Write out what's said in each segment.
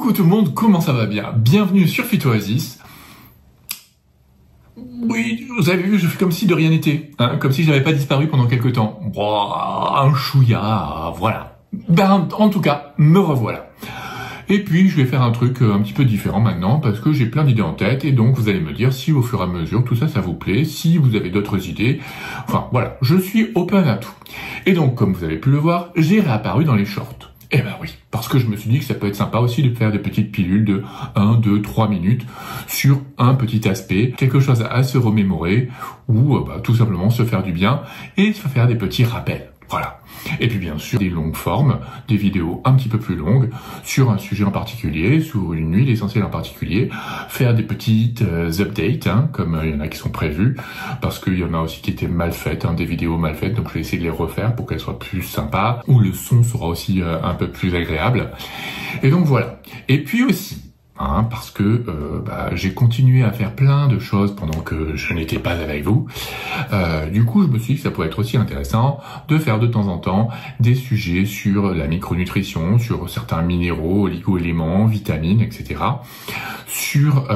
Coucou tout le monde, comment ça va bien? Bienvenue sur Phytoasis. Oui, vous avez vu, je fais comme si de rien n'était, hein, comme si je n'avais pas disparu pendant quelques temps. Un chouïa, voilà. Ben, en tout cas, me revoilà. Et puis, je vais faire un truc un petit peu différent maintenant, parce que j'ai plein d'idées en tête, et donc vous allez me dire si au fur et à mesure, tout ça, ça vous plaît, si vous avez d'autres idées. Enfin, voilà, je suis open à tout. Et donc, comme vous avez pu le voir, j'ai réapparu dans les shorts. Eh ben oui, parce que je me suis dit que ça peut être sympa aussi de faire des petites pilules de 1, 2, 3 minutes sur un petit aspect, quelque chose à se remémorer, ou tout simplement se faire du bien, et se faire des petits rappels. Voilà. Et puis bien sûr, des longues formes, des vidéos un petit peu plus longues, sur un sujet en particulier, sur une huile essentielle en particulier, faire des petites updates, hein, comme il y en a qui sont prévues, parce qu'il y en a aussi qui étaient mal faites, hein, des vidéos mal faites, donc je vais essayer de les refaire pour qu'elles soient plus sympas, où le son sera aussi un peu plus agréable. Et donc voilà. Et puis aussi, parce que j'ai continué à faire plein de choses pendant que je n'étais pas avec vous. Du coup, je me suis dit que ça pourrait être aussi intéressant de faire de temps en temps des sujets sur la micronutrition, sur certains minéraux, oligo-éléments, vitamines, etc. Sur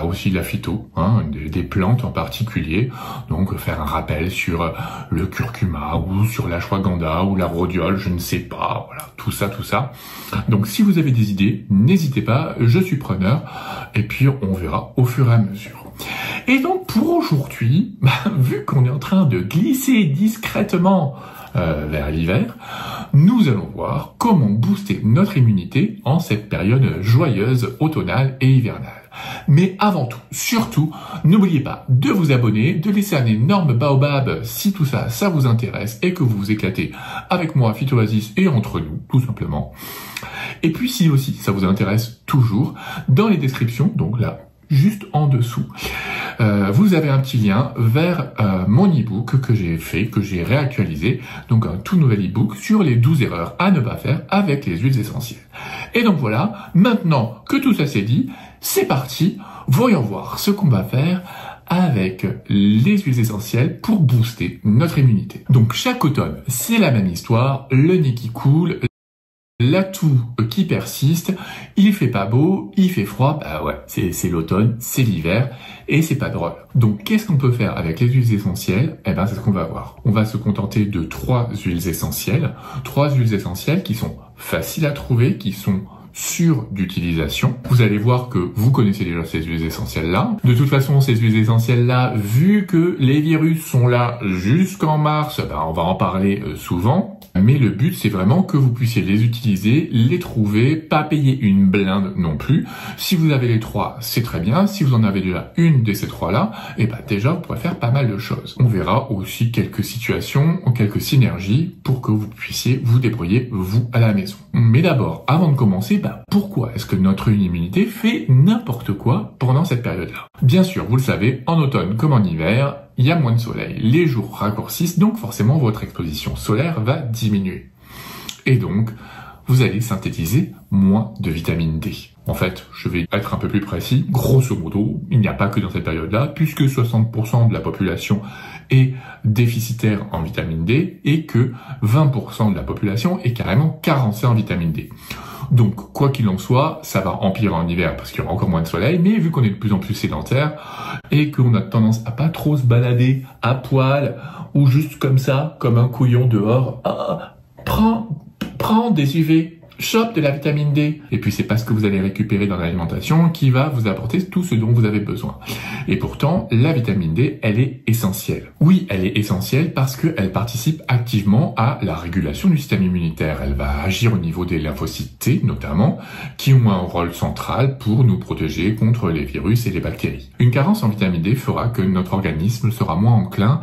aussi la phyto, des plantes en particulier. Donc faire un rappel sur le curcuma ou sur l'ashwagandha ou la rhodiole, je ne sais pas. Voilà, tout ça. Donc si vous avez des idées, n'hésitez pas, je suis preneur. Et puis on verra au fur et à mesure. Et donc pour aujourd'hui, vu qu'on est en train de glisser discrètement vers l'hiver, nous allons voir comment booster notre immunité en cette période joyeuse, automnale et hivernale. Mais avant tout, surtout, n'oubliez pas de vous abonner, de laisser un énorme baobab si tout ça, ça vous intéresse et que vous vous éclatez avec moi, Phytoasis, et entre nous, tout simplement. Et puis si aussi ça vous intéresse toujours, dans les descriptions, donc là, juste en dessous, vous avez un petit lien vers mon e-book que j'ai fait, que j'ai réactualisé, donc un tout nouvel e-book sur les 12 erreurs à ne pas faire avec les huiles essentielles. Et donc voilà, maintenant que tout ça c'est dit, c'est parti, voyons voir ce qu'on va faire avec les huiles essentielles pour booster notre immunité. Donc chaque automne, c'est la même histoire, le nez qui coule, la toux qui persiste, il fait pas beau, il fait froid, c'est l'automne, c'est l'hiver, et c'est pas drôle. Donc qu'est-ce qu'on peut faire avec les huiles essentielles? C'est ce qu'on va voir. On va se contenter de 3 huiles essentielles qui sont faciles à trouver, qui sont sûres d'utilisation. Vous allez voir que vous connaissez déjà ces huiles essentielles-là. De toute façon, ces huiles essentielles-là, vu que les virus sont là jusqu'en mars, on va en parler souvent. Mais le but, c'est vraiment que vous puissiez les utiliser, les trouver, pas payer une blinde non plus. Si vous avez les 3, c'est très bien. Si vous en avez déjà une de ces 3-là, déjà, vous pourrez faire pas mal de choses. On verra aussi quelques situations, quelques synergies pour que vous puissiez vous débrouiller, vous, à la maison. Mais d'abord, avant de commencer, pourquoi est-ce que notre immunité fait n'importe quoi pendant cette période-là? Bien sûr, vous le savez, en automne comme en hiver, il y a moins de soleil, les jours raccourcissent, donc forcément votre exposition solaire va diminuer. Et donc, vous allez synthétiser moins de vitamine D. En fait, je vais être un peu plus précis, grosso modo, il n'y a pas que dans cette période-là, puisque 60% de la population est déficitaire en vitamine D et que 20% de la population est carrément carencée en vitamine D. Donc, quoi qu'il en soit, ça va empirer en hiver parce qu'il y aura encore moins de soleil, mais vu qu'on est de plus en plus sédentaire et qu'on a tendance à pas trop se balader à poil ou juste comme ça, comme un couillon dehors, prends des UV, chope de la vitamine D. Et puis c'est pas ce que vous allez récupérer dans l'alimentation qui va vous apporter tout ce dont vous avez besoin. Et pourtant, la vitamine D, elle est essentielle. Oui, elle est essentielle parce qu'elle participe activement à la régulation du système immunitaire. Elle va agir au niveau des lymphocytes T, notamment, qui ont un rôle central pour nous protéger contre les virus et les bactéries. Une carence en vitamine D fera que notre organisme sera moins enclin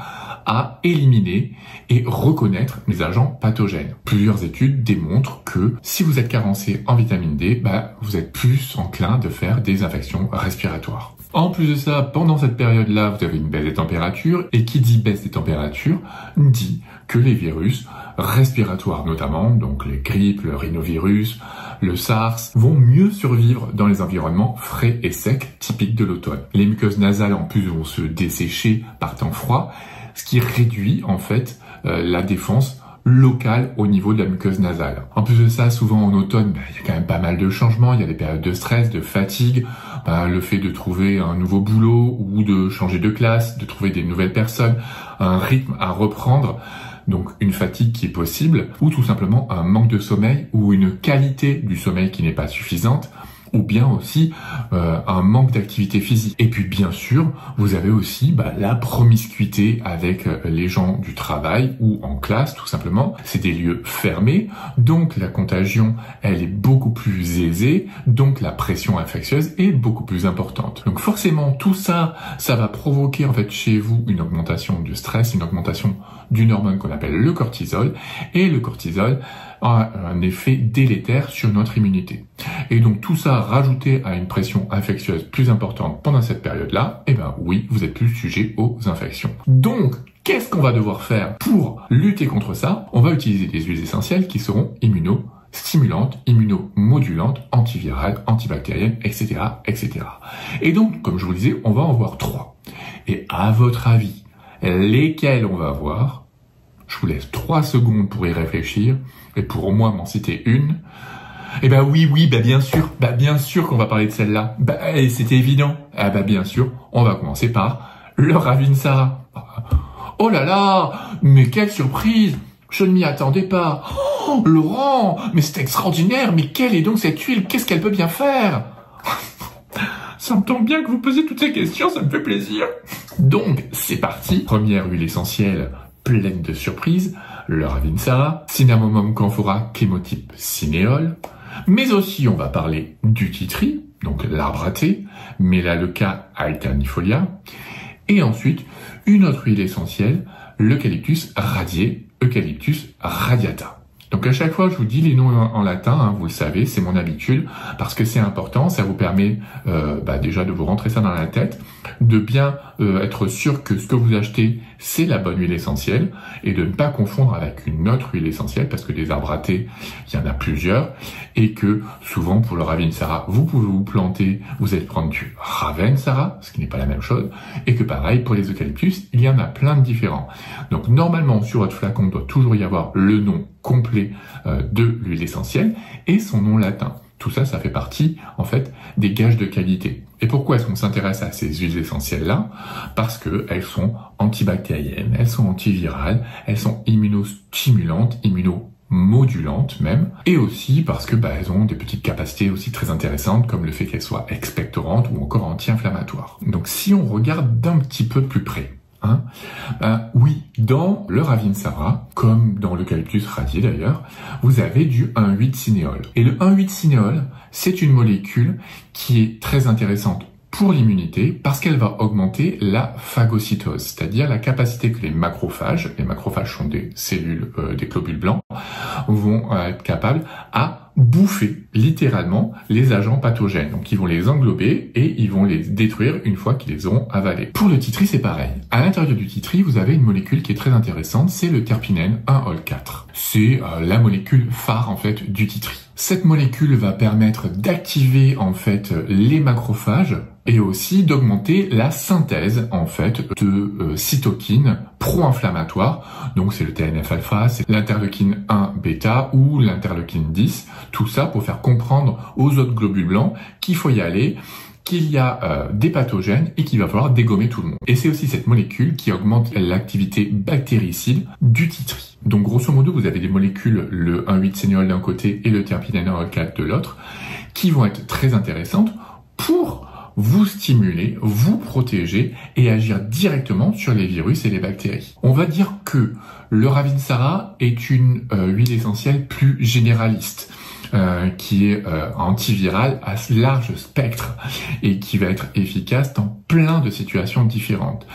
à éliminer et reconnaître les agents pathogènes. Plusieurs études démontrent que si vous êtes carencé en vitamine D, vous êtes plus enclin de faire des infections respiratoires. En plus de ça, pendant cette période-là, vous avez une baisse des températures, et qui dit baisse des températures, dit que les virus respiratoires notamment, donc les grippes, le rhinovirus, le SARS, vont mieux survivre dans les environnements frais et secs typiques de l'automne. Les muqueuses nasales en plus vont se dessécher par temps froid, ce qui réduit en fait la défense locale au niveau de la muqueuse nasale. En plus de ça, souvent en automne, il y a quand même pas mal de changements, il y a des périodes de stress, de fatigue, le fait de trouver un nouveau boulot ou de changer de classe, de trouver des nouvelles personnes, un rythme à reprendre, donc une fatigue qui est possible, ou tout simplement un manque de sommeil ou une qualité du sommeil qui n'est pas suffisante, ou bien aussi un manque d'activité physique. Et puis bien sûr, vous avez aussi la promiscuité avec les gens du travail ou en classe, tout simplement. C'est des lieux fermés, donc la contagion, elle est beaucoup plus aisée, donc la pression infectieuse est beaucoup plus importante. Donc forcément, tout ça, ça va provoquer en fait chez vous une augmentation du stress, une augmentation d'une hormone qu'on appelle le cortisol, et le cortisol a un effet délétère sur notre immunité. Et donc tout ça rajouté à une pression infectieuse plus importante pendant cette période-là, oui, vous êtes plus sujet aux infections. Donc, qu'est-ce qu'on va devoir faire pour lutter contre ça? On va utiliser des huiles essentielles qui seront immunostimulantes, immunomodulantes, antivirales, antibactériennes, etc., etc. Et donc, comme je vous le disais, on va en voir 3. Et à votre avis, lesquelles on va voir? Je vous laisse 3 secondes pour y réfléchir et pour au moins m'en citer une. Oui, bien sûr qu'on va parler de celle-là. C'était évident. Bien sûr, on va commencer par le Ravinsara. Oh là là, mais quelle surprise! Je ne m'y attendais pas. Oh, Laurent, mais c'est extraordinaire. Mais quelle est donc cette huile? Qu'est-ce qu'elle peut bien faire? Ça me tombe bien que vous posiez toutes ces questions, ça me fait plaisir. Donc, c'est parti. Première huile essentielle pleine de surprises, le Ravinsara, Cinnamomum camphora chémotype cinéole, mais aussi on va parler du titri, donc l'arbre à thé, Melaleuca alternifolia, et ensuite une autre huile essentielle, l'eucalyptus radié, Eucalyptus radiata. Donc à chaque fois, je vous dis les noms en latin, vous le savez, c'est mon habitude, parce que c'est important, ça vous permet déjà de vous rentrer ça dans la tête, de bien être sûr que ce que vous achetez, c'est la bonne huile essentielle, et de ne pas confondre avec une autre huile essentielle, parce que des arbres à thé, il y en a plusieurs, et que souvent pour le Ravinsara, vous pouvez vous planter, vous allez prendre du Ravensara, ce qui n'est pas la même chose, et que pareil, pour les eucalyptus, il y en a plein de différents. Donc normalement, sur votre flacon, il doit toujours y avoir le nom complet de l'huile essentielle et son nom latin. Tout ça, ça fait partie, en fait, des gages de qualité. Et pourquoi est-ce qu'on s'intéresse à ces huiles essentielles-là? Parce que elles sont antibactériennes, elles sont antivirales, elles sont immunostimulantes, immunomodulantes même, et aussi parce que elles ont des petites capacités aussi très intéressantes, comme le fait qu'elles soient expectorantes ou encore anti-inflammatoires. Donc si on regarde d'un petit peu plus près, oui, dans le Ravinsara, comme dans l'eucalyptus radié d'ailleurs, vous avez du 1,8-cinéole. Et le 1,8-cinéole, c'est une molécule qui est très intéressante pour l'immunité parce qu'elle va augmenter la phagocytose, c'est-à-dire la capacité que les macrophages sont des cellules, des globules blancs, vont être capables à bouffer littéralement les agents pathogènes. Donc ils vont les englober et ils vont les détruire une fois qu'ils les auront avalés. Pour le titri, c'est pareil. À l'intérieur du titri, vous avez une molécule qui est très intéressante, c'est le terpinène 1-ol-4. C'est la molécule phare en fait du titri. Cette molécule va permettre d'activer en fait les macrophages et aussi d'augmenter la synthèse en fait de cytokines pro-inflammatoires. Donc c'est le TNF-alpha, c'est l'interleukine 1 bêta ou l'interleukine 10. Tout ça pour faire comprendre aux autres globules blancs qu'il faut y aller, qu'il y a des pathogènes et qu'il va falloir dégommer tout le monde. Et c'est aussi cette molécule qui augmente l'activité bactéricide du titri. Donc grosso modo, vous avez des molécules, le 1,8-cinéole d'un côté et le terpinène 1-ol-4 de l'autre, qui vont être très intéressantes pour vous stimuler, vous protéger et agir directement sur les virus et les bactéries. On va dire que le Ravinsara est une huile essentielle plus généraliste, qui est antivirale à large spectre et qui va être efficace dans plein de situations différentes.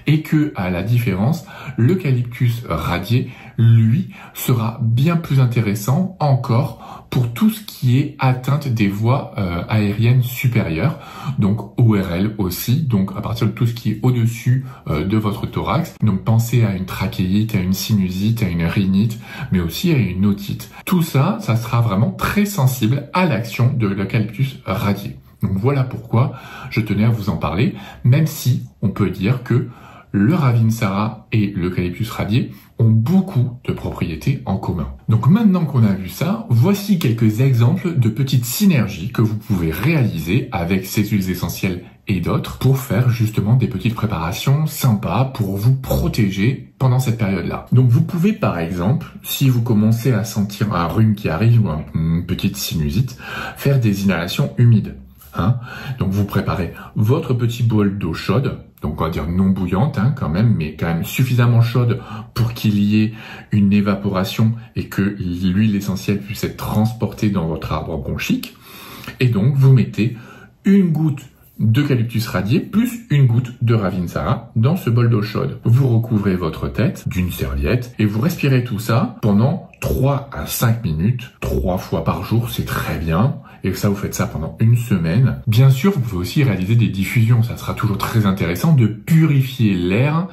Et que, à la différence, l'eucalyptus radié, lui, sera bien plus intéressant encore pour tout ce qui est atteinte des voies aériennes supérieures, donc ORL aussi, donc à partir de tout ce qui est au-dessus de votre thorax. Donc pensez à une trachéite, à une sinusite, à une rhinite, mais aussi à une otite. Tout ça, ça sera vraiment très sensible à l'action de l'eucalyptus radié. Donc voilà pourquoi je tenais à vous en parler, même si on peut dire que le Ravinsara et l'eucalyptus radié ont beaucoup de propriétés en commun. Donc maintenant qu'on a vu ça, voici quelques exemples de petites synergies que vous pouvez réaliser avec ces huiles essentielles et d'autres pour faire justement des petites préparations sympas pour vous protéger pendant cette période-là. Donc vous pouvez par exemple, si vous commencez à sentir un rhume qui arrive ou une petite sinusite, faire des inhalations humides. Donc vous préparez votre petit bol d'eau chaude, donc on va dire non bouillante quand même, mais quand même suffisamment chaude pour qu'il y ait une évaporation et que l'huile essentielle puisse être transportée dans votre arbre bronchique. Et donc vous mettez une goutte d'eucalyptus radié plus une goutte de Ravinsara dans ce bol d'eau chaude. Vous recouvrez votre tête d'une serviette et vous respirez tout ça pendant 3 à 5 minutes, 3 fois par jour, c'est très bien. Et ça, vous faites ça pendant une semaine. Bien sûr, vous pouvez aussi réaliser des diffusions. Ça sera toujours très intéressant de purifier l'air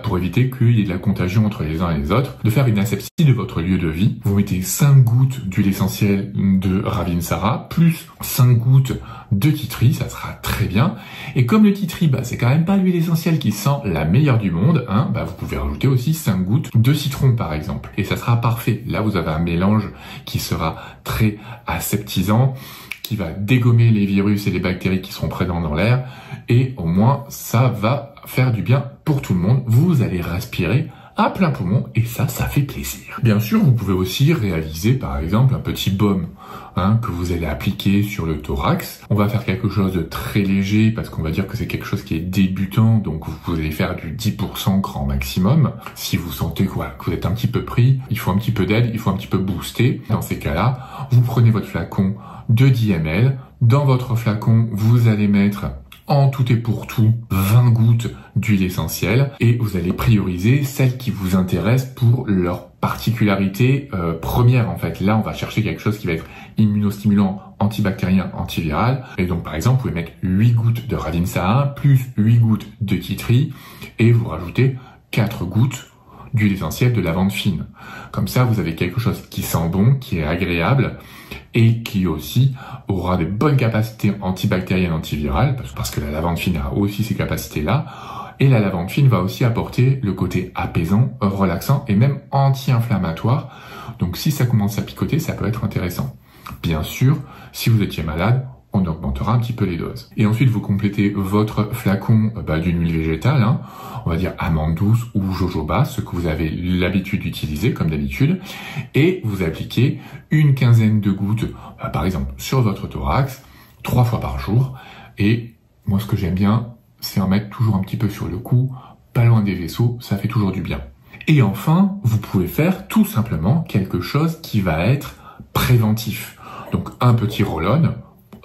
pour éviter qu'il y ait de la contagion entre les uns et les autres. De faire une asepsie de votre lieu de vie. Vous mettez 5 gouttes d'huile essentielle de Ravinsara plus 5 gouttes de tea tree. Ça sera très bien. Et comme le tea tree, c'est quand même pas l'huile essentielle qui sent la meilleure du monde, vous pouvez rajouter aussi 5 gouttes de citron par exemple. Et ça sera parfait. Là, vous avez un mélange qui sera très aseptisant, qui va dégommer les virus et les bactéries qui seront présents dans l'air, et au moins ça va faire du bien pour tout le monde. Vous allez respirer à plein poumon et ça fait plaisir. Bien sûr, vous pouvez aussi réaliser par exemple un petit baume que vous allez appliquer sur le thorax. On va faire quelque chose de très léger parce qu'on va dire que c'est quelque chose qui est débutant, donc vous allez faire du 10% grand maximum. Si vous sentez que vous êtes un petit peu pris, il faut un petit peu d'aide, il faut un petit peu booster. Dans ces cas-là, vous prenez votre flacon de 10 ml. Dans votre flacon, vous allez mettre en tout et pour tout 20 gouttes d'huile essentielle et vous allez prioriser celles qui vous intéressent pour leur particularité première en fait. Là, on va chercher quelque chose qui va être immunostimulant, antibactérien, antiviral. Et donc, par exemple, vous pouvez mettre 8 gouttes de Ravinsara plus 8 gouttes de tea tree et vous rajoutez 4 gouttes d'huile essentielle de lavande fine. Comme ça, vous avez quelque chose qui sent bon, qui est agréable et qui aussi aura des bonnes capacités antibactériennes, antivirales, parce que la lavande fine a aussi ces capacités-là. Et la lavande fine va aussi apporter le côté apaisant, relaxant et même anti-inflammatoire. Donc si ça commence à picoter, ça peut être intéressant. Bien sûr, si vous étiez malade, on augmentera un petit peu les doses. Et ensuite, vous complétez votre flacon d'une huile végétale, on va dire amande douce ou jojoba, ce que vous avez l'habitude d'utiliser comme d'habitude, et vous appliquez une quinzaine de gouttes, par exemple, sur votre thorax, 3 fois par jour. Et moi, ce que j'aime bien, c'est en mettre toujours un petit peu sur le cou, pas loin des vaisseaux, ça fait toujours du bien. Et enfin, vous pouvez faire tout simplement quelque chose qui va être préventif. Donc, un petit roll-on.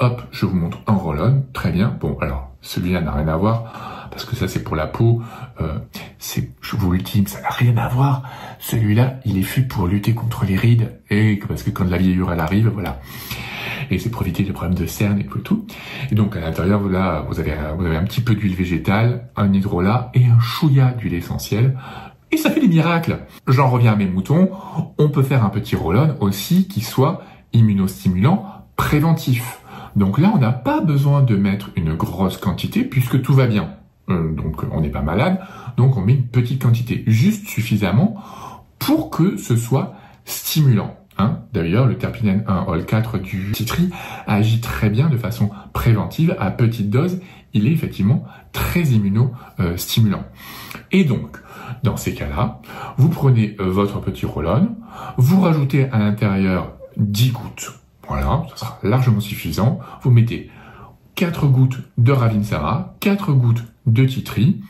Hop, je vous montre un roll-on, très bien. Bon, alors, celui-là n'a rien à voir, parce que ça c'est pour la peau, je vous le dis, ça n'a rien à voir. Celui-là, il est fait pour lutter contre les rides, et parce que quand la vieillure elle arrive, voilà. Et c'est pour éviter les problèmes de cernes et tout. Et donc à l'intérieur, là, vous avez un petit peu d'huile végétale, un hydrolat et un chouïa d'huile essentielle. Et ça fait des miracles. J'en reviens à mes moutons. On peut faire un petit roll-on aussi qui soit immunostimulant, préventif. Donc là, on n'a pas besoin de mettre une grosse quantité puisque tout va bien. Donc on n'est pas malade, donc on met une petite quantité, juste suffisamment pour que ce soit stimulant. D'ailleurs, le terpinène 1-ol-4 du tea tree agit très bien de façon préventive à petite dose. Il est effectivement très immunostimulant. Et donc, dans ces cas-là, vous prenez votre petit roll-on, vous rajoutez à l'intérieur 10 gouttes. Voilà, ça sera largement suffisant. Vous mettez 4 gouttes de Ravinsara, 4 gouttes de tea tree,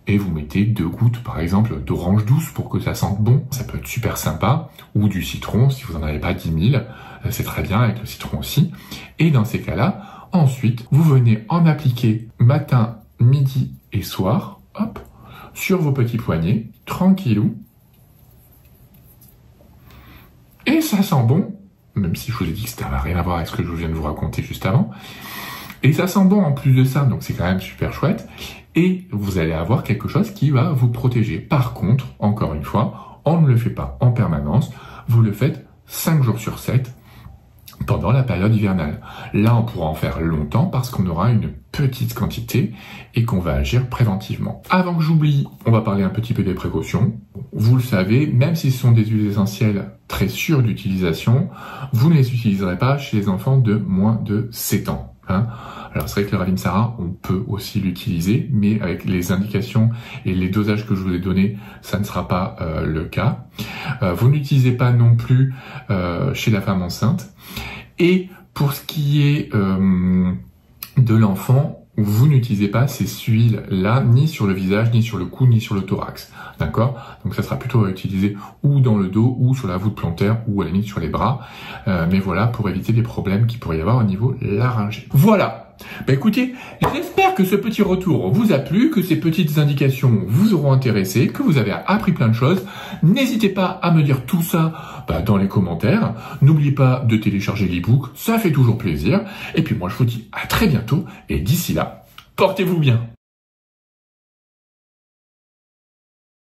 et vous mettez 2 gouttes, par exemple, d'orange douce pour que ça sente bon. Ça peut être super sympa. Ou du citron, si vous n'en avez pas 10 000. C'est très bien avec le citron aussi. Et dans ces cas-là, ensuite, vous venez en appliquer matin, midi et soir, hop, sur vos petits poignets, tranquillou. Et ça sent bon, même si je vous ai dit que ça n'a rien à voir avec ce que je viens de vous raconter juste avant. Et ça sent bon en plus de ça, donc c'est quand même super chouette. Et vous allez avoir quelque chose qui va vous protéger. Par contre, encore une fois, on ne le fait pas en permanence. Vous le faites 5 jours sur 7. pendant la période hivernale. Là, on pourra en faire longtemps parce qu'on aura une petite quantité et qu'on va agir préventivement. Avant que j'oublie, on va parler un petit peu des précautions. Vous le savez, même si ce sont des huiles essentielles très sûres d'utilisation, vous ne les utiliserez pas chez les enfants de moins de 7 ans. Alors c'est vrai que le Ravintsara, on peut aussi l'utiliser, mais avec les indications et les dosages que je vous ai donnés, ça ne sera pas le cas. Vous n'utilisez pas non plus chez la femme enceinte. Et pour ce qui est de l'enfant, vous n'utilisez pas ces huiles-là, ni sur le visage, ni sur le cou, ni sur le thorax. D'accord? Donc ça sera plutôt utilisé ou dans le dos, ou sur la voûte plantaire, ou à la limite sur les bras. Mais voilà, pour éviter des problèmes qu'il pourrait y avoir au niveau laryngé. Voilà. Bah écoutez, j'espère que ce petit retour vous a plu, que ces petites indications vous auront intéressé, que vous avez appris plein de choses. N'hésitez pas à me dire tout ça dans les commentaires. N'oubliez pas de télécharger l'e-book, ça fait toujours plaisir. Et puis moi je vous dis à très bientôt, et d'ici là, portez-vous bien.